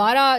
12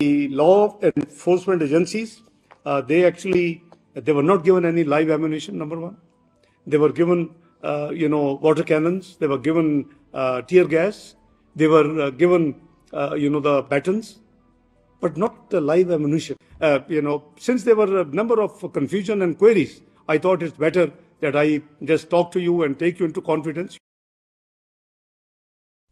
The law enforcement agencies, they were not given any live ammunition, number one. They were given, water cannons. They were given tear gas. They were given, the batons, but not the live ammunition. Since there were a number of confusion and queries, I thought it's better that I just talk to you and take you into confidence.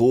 2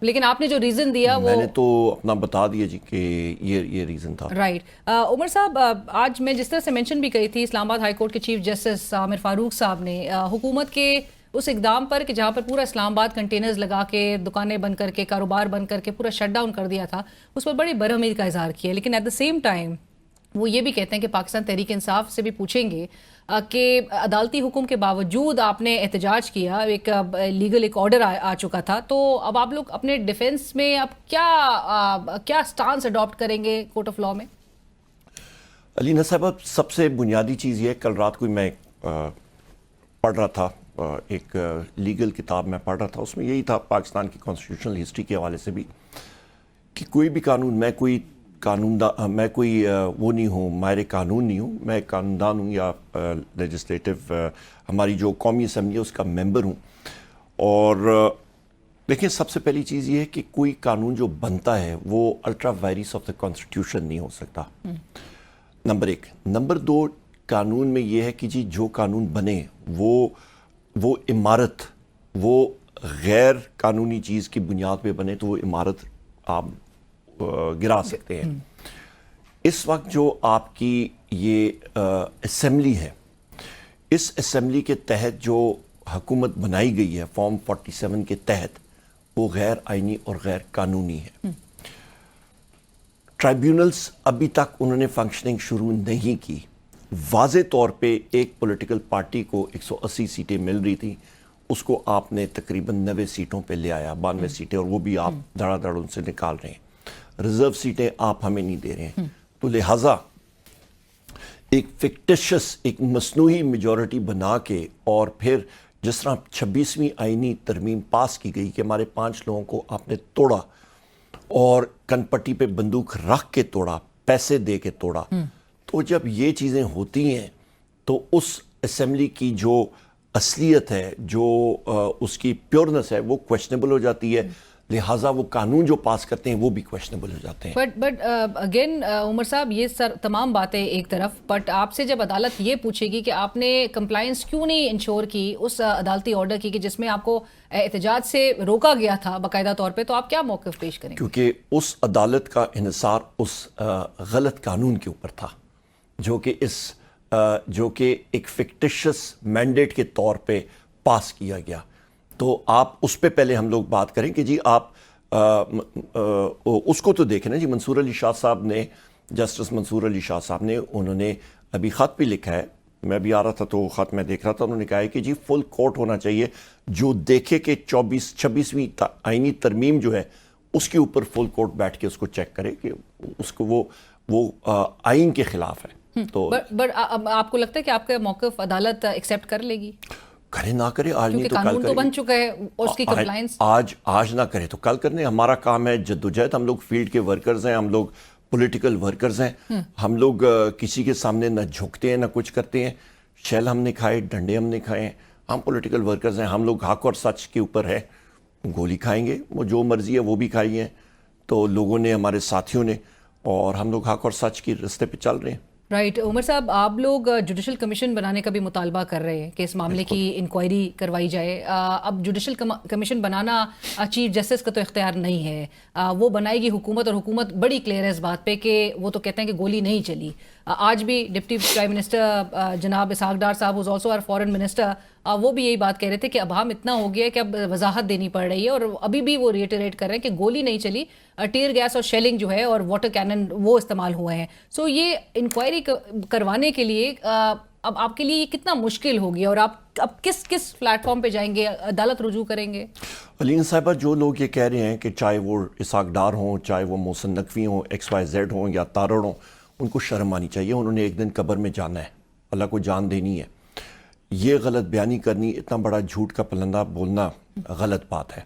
لیکن آپ نے جو reason دیا وہ میں نے تو اپنا بتا دیا جی کہ یہ ریزن تھا. رائٹ. عمر صاحب آج میں جس طرح سے مینشن بھی کری تھی اسلام آباد ہائی کورٹ کے چیف جسٹس عامر فاروق صاحب نے حکومت کے اس اقدام پر کہ جہاں پر پورا اسلام آباد کنٹینرز لگا کے دکانیں بند کر کے کاروبار بند کر کے پورا شٹ ڈاؤن کر دیا تھا اس پر بڑی برہمی کا اظہار کیا, لیکن ایٹ دا سیم ٹائم وہ یہ بھی کہتے ہیں کہ پاکستان تحریک انصاف سے بھی پوچھیں گے کہ عدالتی حکم کے باوجود آپ نے احتجاج کیا, ایک لیگل ایک آرڈر آ چکا تھا, تو اب آپ لوگ اپنے ڈیفینس میں اب کیا سٹانس اڈاپٹ کریں گے کورٹ آف لا میں؟ علینا صاحب سب سے بنیادی چیز یہ ہے, کل رات کو میں پڑھ رہا تھا ایک لیگل کتاب میں پڑھ رہا تھا, اس میں یہی تھا پاکستان کی کانسٹیٹیوشنل ہسٹری کے حوالے سے بھی کہ کوئی بھی قانون, میں کوئی وہ نہیں ہوں, ماہر قانون نہیں ہوں, میں قانون ہوں یا لیجسلیٹو ہماری جو قومی اسمبلی ہے اس کا ممبر ہوں. اور لیکن سب سے پہلی چیز یہ ہے کہ کوئی قانون جو بنتا ہے وہ ultra virus of the constitution نہیں ہو سکتا, نمبر ایک. نمبر دو, قانون میں یہ ہے کہ جی جو قانون بنے وہ عمارت وہ غیر قانونی چیز کی بنیاد پہ بنے تو وہ عمارت آپ گرا سکتے ہیں. اس وقت جو آپ کی یہ اسمبلی ہے, اس اسمبلی کے تحت جو حکومت بنائی گئی ہے فارم 47 کے تحت, وہ غیر آئینی اور غیر قانونی ہے. ٹرائیبیونلز ابھی تک انہوں نے فنکشننگ شروع نہیں کی. واضح طور پہ ایک پولیٹیکل پارٹی کو 180 سیٹیں مل رہی تھیں, اس کو آپ نے تقریباً 90 سیٹوں پہ لے آیا, 92 سیٹیں, اور وہ بھی آپ دھڑا دھڑ ان سے نکال رہے ہیں. ریزرو سیٹیں آپ ہمیں نہیں دے رہے ہیں. تو لہٰذا ایک فکٹیشس, ایک مصنوعی میجورٹی بنا کے, اور پھر جس طرح 26ویں آئینی ترمیم پاس کی گئی کہ ہمارے 5 لوگوں کو آپ نے توڑا, اور کن پٹی پہ بندوق رکھ کے توڑا, پیسے دے کے توڑا. تو جب یہ چیزیں ہوتی ہیں تو اس اسمبلی کی جو اصلیت ہے, جو اس کی پیورنس ہے, وہ کویشنیبل ہو جاتی ہے. لہٰذا وہ قانون جو پاس کرتے ہیں وہ بھی کویشنیبل ہو جاتے ہیں. بٹ اگین عمر صاحب, یہ تمام باتیں ایک طرف, بٹ آپ سے جب عدالت یہ پوچھے گی کہ آپ نے کمپلائنس کیوں نہیں انشور کی اس عدالتی آرڈر کی کہ جس میں آپ کو احتجاج سے روکا گیا تھا باقاعدہ طور پہ, تو آپ کیا موقف پیش کریں گے؟ کیونکہ اس عدالت کا انحصار اس غلط قانون کے اوپر تھا جو کہ ایک فکٹیشس مینڈیٹ کے طور پہ پاس کیا گیا. تو آپ اس پہ پہلے ہم لوگ بات کریں کہ جی آپ اس کو تو دیکھیں نا جی. منصور علی شاہ صاحب نے, جسٹس منصور علی شاہ صاحب نے, انہوں نے ابھی خط بھی لکھا ہے, میں بھی آ رہا تھا تو خط میں دیکھ رہا تھا, انہوں نے کہا ہے کہ جی فل کورٹ ہونا چاہیے جو دیکھے کہ 26ویں آئینی ترمیم جو ہے اس کے اوپر فل کورٹ بیٹھ کے اس کو چیک کرے کہ اس کو وہ آئین کے خلاف ہے. تو آپ کو لگتا ہے کہ آپ کا موقف عدالت ایکسیپٹ کر لے گی؟ کرے نہ کرے, آج نہیں تو قانون کل تو بن چکا ہے, اس کی کمپلائنس آج نہ کرے تو کل کرنے. ہمارا کام ہے جدوجہد, ہم لوگ فیلڈ کے ورکرز ہیں, ہم لوگ پولیٹیکل ورکرز ہیں, ہم لوگ کسی کے سامنے نہ جھکتے ہیں نہ کچھ کرتے ہیں. شیل ہم نے کھائے, ڈنڈے ہم نے کھائے ہیں, ہم پولیٹیکل ورکرز ہیں. ہم لوگ حق اور سچ کے اوپر ہے, گولی کھائیں گے, وہ جو مرضی ہے وہ بھی کھائی ہیں تو لوگوں نے, ہمارے ساتھیوں نے, اور ہم لوگ حق اور سچ کی رستے پہ چل رہے ہیں. رائٹ. عمر صاحب, آپ لوگ جوڈیشل کمیشن بنانے کا بھی مطالبہ کر رہے ہیں کہ اس معاملے کی انکوائری کروائی جائے. اب جوڈیشل کمیشن بنانا چیف جسٹس کا تو اختیار نہیں ہے, وہ بنائے گی حکومت, اور حکومت بڑی کلیئر ہے اس بات پہ کہ وہ تو کہتے ہیں کہ گولی نہیں چلی. آج بھی ڈپٹی پرائم منسٹر جناب اسحاق ڈار صاحب was also our foreign minister, وہ بھی یہی بات کہہ رہے تھے کہ اب ہم اتنا ہو گیا کہ اب وضاحت دینی پڑ رہی ہے, اور ابھی بھی وہ ریٹریٹ کر رہے ہیں کہ گولی نہیں چلی, ٹیئر گیس اور شیلنگ جو ہے اور واٹر کینن وہ استعمال ہوئے ہیں. سو یہ انکوائری کروانے کے لیے اب آپ کے لیے یہ کتنا مشکل ہوگی, اور آپ اب کس پلیٹ فارم پہ جائیں گے, عدالت رجوع کریں گے؟ علین صاحبہ, جو لوگ یہ کہہ رہے ہیں کہ چاہے وہ اسحاق ڈار ہوں, چاہے وہ محسن نقوی ہوں, XYZ ہوں یا تارڑ ہوں, ان کو شرم آنی چاہیے. انہوں نے ایک دن قبر میں جانا ہے, اللہ کو جان دینی ہے. یہ غلط بیانی کرنی, اتنا بڑا جھوٹ کا پلندہ بولنا غلط بات ہے.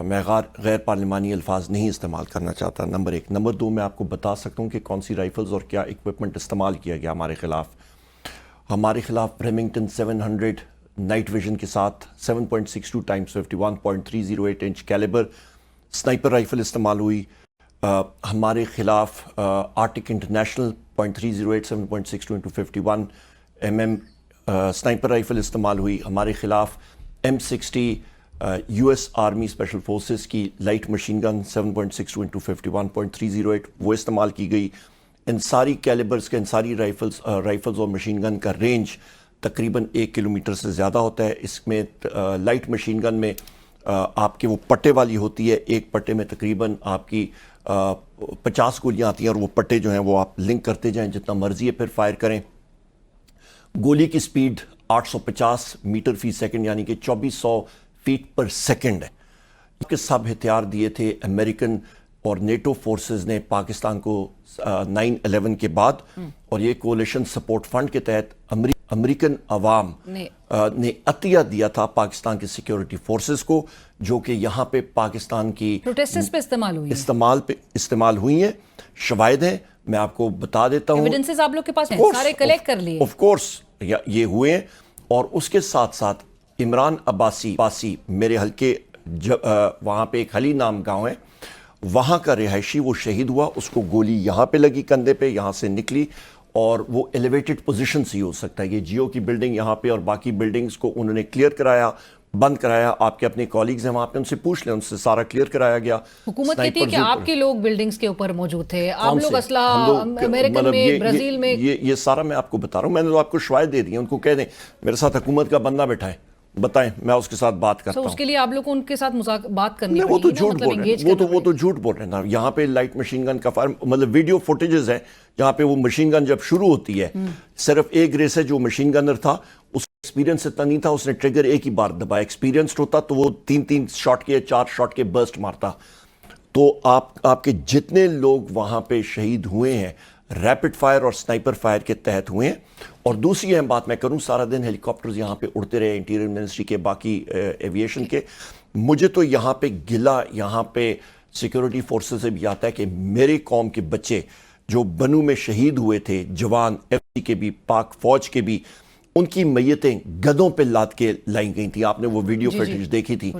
میں غیر پارلیمانی الفاظ نہیں استعمال کرنا چاہتا, نمبر ایک. نمبر دو, میں آپ کو بتا سکتا ہوں کہ کون سی رائفلز اور کیا ایکوپمنٹ استعمال کیا گیا ہمارے خلاف. ہمارے خلاف ریمنگٹن 700 نائٹ ویژن کے ساتھ 7.62 Times 51.308 inch calibre sniper rifle استعمال ہوئی. ہمارے خلاف Arctic international .308 7.62 into 51 mm sniper rifle استعمال ہوئی. ہمارے خلاف M60 U S army special forces کی لائٹ مشین گن 7.62 انٹو 51.308 وہ استعمال کی گئی. ان ساری کیلیبرز کے ان ساری رائفلز اور مشین گن کا رینج تقریباً 1 کلومیٹر سے زیادہ ہوتا ہے. اس میں لائٹ مشین گن میں آپ کے وہ پٹے والی ہوتی ہے, ایک پٹے میں تقریباً آپ کی 50 گولیاں آتی ہیں اور وہ پٹے جو ہیں وہ آپ لنک کرتے جائیں جتنا مرضی ہے پھر فائر کریں. گولی کی سپیڈ 850 میٹر فی سیکنڈ یعنی کہ 2400 فیٹ پر سیکنڈ ہے. کہ سب ہتھیار دیے تھے امریکن اور نیٹو فورسز نے پاکستان کو 9/11 کے بعد, اور یہ کولیشن سپورٹ فنڈ کے تحت امریکن عوام نے عطیہ دیا تھا پاکستان کی سیکیورٹی فورسز کو, جو کہ یہاں پہ پاکستان کی پروٹیسٹرز پہ استعمال ہوئی ہیں. شواہد ہیں, میں آپ کو بتا دیتا ہوں, ایویڈنسز آپ لوگ کے پاس ہیں, سارے کلیکٹ کر لیے. آف کورس یہ ہوئے ہیں. اور اس کے ساتھ ساتھ عمران عباسی میرے حلقے وہاں پہ ایک حلی نام گاؤں ہے, وہاں کا رہائشی وہ شہید ہوا. اس کو گولی یہاں پہ لگی کندھے پہ, یہاں سے نکلی, اور وہ ایلیویٹڈ پوزیشن سے ہی ہو سکتا ہے. یہ جیو کی بلڈنگ یہاں پہ اور باقی بلڈنگز کو انہوں نے کلیئر کرایا, بند کرایا. آپ کے اپنے کالیگز ہیں وہاں پہ, ان سے پوچھ لیں, ان سے سارا کلیئر کرایا گیا. حکومت کہتی ہے کہ آپ کے لوگ بلڈنگز کے اوپر موجود تھے, آپ لوگ اسلحہ امریکن میں, برازیل میں. یہ سارا میں آپ کو بتا رہا ہوں, میں نے تو آپ کو شواہد دے دی. ان کو کہہ دیں میرے ساتھ حکومت کا بندہ بیٹھا ہے, بتائیں, میں اس کے ساتھ بات کرتا ہوں. اس کے لیے آپ لوگ کو ان کے ساتھ بات کرنی وہ تو جھوٹ بول رہے ہیں, وہ تو جھوٹ بول رہے ہیں. یہاں پہ لائٹ مشین گن کا فائر, مطلب ویڈیو فوٹیجز ہیں جہاں پہ وہ مشین گن جب شروع ہوتی ہے, صرف ایک ریس ہے جو مشین گنر تھا اس ایکسپیرینس اتنا نہیں تھا, اس نے ٹریگر ایک ہی بار دبایا. ایکسپیرینسڈ ہوتا تو وہ 3 شاٹ کے 4 شاٹ کے برسٹ مارتا. تو آپ کے جتنے لوگ وہاں پہ شہید ہوئے ہیں ریپڈ فائر اور سنائپر فائر کے تحت ہوئے ہیں. اور دوسری اہم بات میں کروں, سارا دن ہیلی کاپٹرز یہاں پہ اڑتے رہے, انٹیریئر منسٹری کے, باقی ایویشن کے. مجھے تو یہاں پہ گلہ یہاں پہ سیکیورٹی فورسز سے بھی آتا ہے کہ میری قوم کے بچے جو بنو میں شہید ہوئے تھے, جوان ایف سی کے بھی, پاک فوج کے بھی, ان کی میتیں گدوں پہ لاد کے لائی گئی تھیں. آپ نے وہ ویڈیو فوٹیج دیکھی تھی.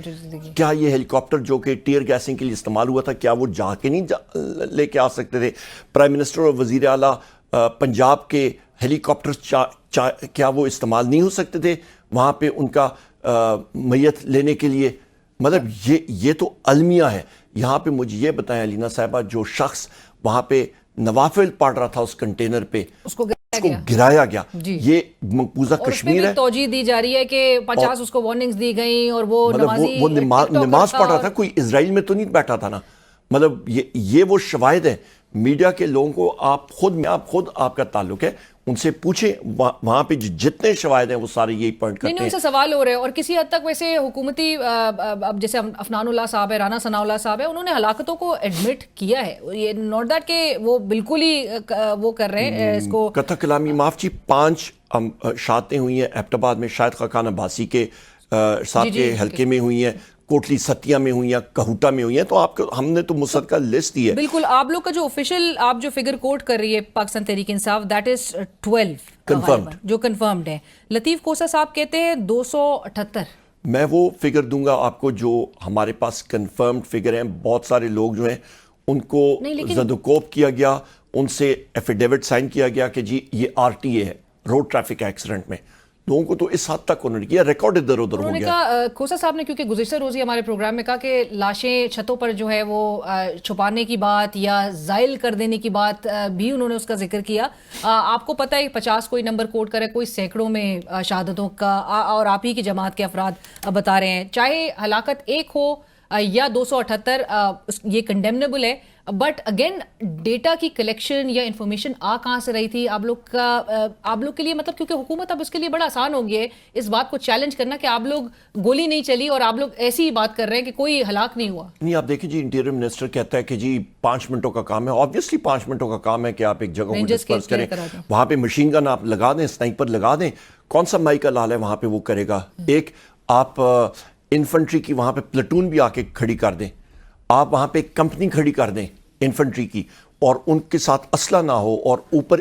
کیا یہ ہیلی کاپٹر جو کہ ٹیئر گیسنگ کے لیے استعمال ہوا تھا, کیا وہ جا کے نہیں لے کے آ سکتے تھے؟ پرائم منسٹر اور وزیر اعلیٰ پنجاب کے ہیلی کاپٹرز کیا وہ استعمال نہیں ہو سکتے تھے وہاں پہ ان کا میت لینے کے لیے؟ مطلب یہ تو المیہ ہے. یہاں پہ مجھے یہ بتائیں علینا صاحبہ, جو شخص وہاں پہ نوافل پڑھ رہا تھا اس کنٹینر پہ, اس کو گرایا گیا. یہ مقبوضہ کشمیر ہے. توجہ دی جا رہی ہے کہ 50 اس کو وارننگز دی گئیں, اور وہ نماز پڑھ رہا تھا, کوئی اسرائیل میں تو نہیں بیٹھا تھا نا. مطلب یہ وہ شواہد ہیں. میڈیا کے لوگوں کو آپ خود آپ کا تعلق ہے, ان سے پوچھیں, وہاں پہ جتنے شواہد ہیں وہ سارے یہی پوائنٹ کرتے ہیں. نہیں, ان سے سوال ہو رہے ہیں. اور کسی حد تک ویسے حکومتی, اب جیسے افنان اللہ صاحب ہے, رانا ثناء اللہ صاحب ہے, انہوں نے ہلاکتوں کو ایڈمٹ کیا ہے. یہ نوٹ دیٹ کہ وہ بالکل ہی وہ کر رہے ہیں اس کو قطع کلامی. معاف جی, 5 شہادتیں ہوئی ہیں ایبٹ آباد میں, شاہد خاقان عباسی کے ساتھ کے حلقے میں ہوئی ہیں, کوٹلی ستیا میں ہوئی ہیں, کہوٹا میں ہوئی ہیں. تو آپ کو ہم نے تو مصدقہ لسٹ دی ہے. بالکل. آپ لوگ کا جو آفیشیل آپ جو فگر کوٹ کر رہی ہے Pakistan Tehreek Insaf, that is 12 confirmed, جو کنفرمڈ ہے. لطیف کوسا صاحب کہتے ہیں 278. میں وہ فگر دوں گا آپ کو جو ہمارے پاس کنفرمڈ فگر ہیں. بہت سارے لوگ جو ہیں ان کو زدوکوب کیا گیا, ان سے ایفیڈیوٹ سائن کیا گیا کہ جی یہ RTA ہے, روڈ ٹریفک ایکسیڈنٹ میں. لوگوں کو تو اس حد تک انہوں نے کیا, ریکارڈ ادھر ادھر ہو گیا. کھوسا صاحب نے کیونکہ گزشتہ روز ہی ہمارے پروگرام میں کہا کہ لاشیں چھتوں پر جو ہے وہ چھپانے کی بات یا زائل کر دینے کی بات بھی انہوں نے اس کا ذکر کیا. آپ کو پتہ ہے 50 کوئی نمبر کوٹ کرے, کوئی سینکڑوں میں شہادتوں کا, اور آپ ہی کی جماعت کے افراد بتا رہے ہیں. چاہے ہلاکت ایک ہو یا 278, یہ کنڈیمنیبل ہے. بٹ اگین ڈیٹا کی کلیکشن یا انفارمیشن کہاں سے رہی تھی آپ لوگ کے لیے, مطلب کیونکہ حکومت اب اس کے لیے بڑا آسان ہو گیا ہے اس بات کو چیلنج کرنا کہ آپ لوگ گولی نہیں چلی اور آپ لوگ ایسی ہی بات کر رہے ہیں کہ کوئی ہلاک نہیں ہوا. نہیں, آپ دیکھیں جی, انٹیریئر منسٹر کہتا ہے کہ جی 5 منٹوں کا کام ہے. آبویسلی 5 منٹوں کا کام ہے کہ آپ ایک جگہ کو ڈسپرس کریں, وہاں پہ مشین گن آپ لگا دیں, سنائپر لگا دیں. کون سا مائی کا لال ہے وہاں پہ وہ کرے گا؟ ایک آپ انفنٹری کی وہاں پہ پلٹون بھی آ کے کھڑی کر دیں, آپ وہاں پہ ایک کمپنی کھڑی کر دیں انفنٹری کی, اور ان کے ساتھ اسلحہ نہ ہو, اور اوپر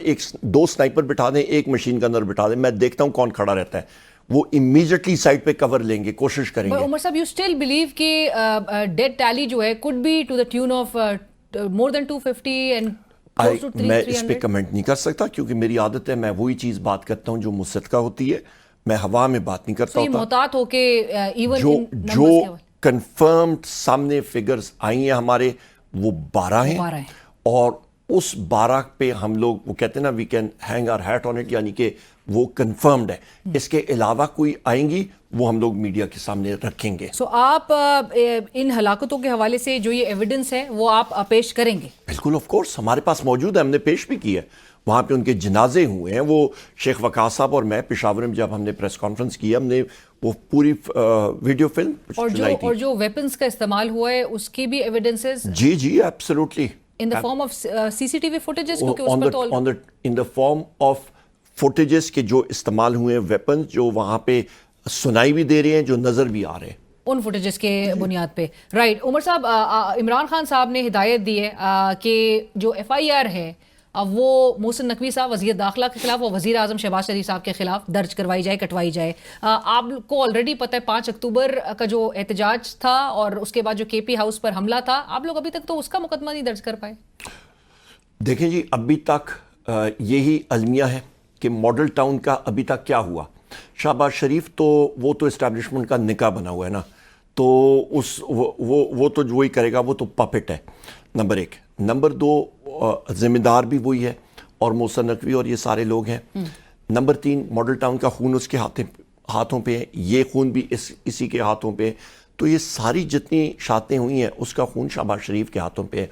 2 سنائپر بٹھا دیں, ایک مشین گنر بٹھا دیں. میں دیکھتا ہوں کون کھڑا رہتا ہے, وہ امیجیٹلی سائٹ پہ کور لیں گے, کوشش کریں گے. عمر صاحب, یو اسٹل بلیو کہ ڈیڈ ٹیلی جو ہے could be to the tune of more than 250 and close to 300? میں اس پہ کمنٹ نہیں کر سکتا کیونکہ میری عادت ہے, میں وہی چیز بات کرتا ہوں جو مصدقہ ہوتی ہے. میں ہوا میں بات نہیں کرتا یہ ہوتا. محتاط ہو کہ ایون جو کنفرمڈ سامنے فگرز آئی ہیں ہمارے وہ 12 ہیں 12 ہیں. اور اس 12 پہ ہم لوگ وہ کہتے ہیں نا we can hang our hat on it, یعنی کہ وہ کنفرمڈ ہے. اس کے علاوہ کوئی آئیں گی وہ ہم لوگ میڈیا کے سامنے رکھیں گے. سو آپ ان ہلاکتوں کے حوالے سے جو یہ ایویڈنس ہے وہ آپ پیش کریں گے؟ بالکل آف کورس ہمارے پاس موجود ہے، ہم نے پیش بھی کی ہے. وہاں پہ ان کے جنازے ہوئے ہیں. وہ شیخ وقاص صاحب اور میں پشاور میں جب ہم نے پریس کانفرنس کی ہم نے وہ پوری ویڈیو فلم چلائی تھی. اور جو ویپنز کا استعمال ہوا ہے اس کی بھی ایویڈنسز جی absolutely in the form of CCTV footages کیونکہ اس پر تو in the form of footages کے جو استعمال ہوئے ویپنز جو وہاں پہ سنائی بھی دے رہے ہیں جو نظر بھی آ رہے ہیں ان فوٹیجز کے بنیاد پہ. رائٹ عمر صاحب، عمران خان صاحب نے ہدایت دی ہے کہ جو FIR ہے وہ محسن نقوی صاحب وزیر داخلہ کے خلاف اور وزیر اعظم شہباز شریف صاحب کے خلاف درج کروائی جائے، کٹوائی جائے. آپ کو آلریڈی پتہ ہے 5 اکتوبر کا جو احتجاج تھا اور اس کے بعد جو KP ہاؤس پر حملہ تھا، آپ لوگ ابھی تک تو اس کا مقدمہ نہیں درج کر پائے. دیکھیں جی ابھی تک یہی المیہ ہے کہ ماڈل ٹاؤن کا ابھی تک کیا ہوا. شہباز شریف تو وہ تو اسٹیبلشمنٹ کا نکاح بنا ہوا ہے نا، تو وہ تو وہی کرے گا، وہ تو پپٹ ہے نمبر 1. نمبر 2 ذمہ دار بھی وہی ہے اور محسن نقوی اور یہ سارے لوگ ہیں. نمبر 3 ماڈل ٹاؤن کا خون اس کے ہاتھوں پہ ہے، یہ خون بھی اسی کے ہاتھوں پہ. تو یہ ساری جتنی شاتیں ہوئی ہیں اس کا خون شہباز شریف کے ہاتھوں پہ ہے.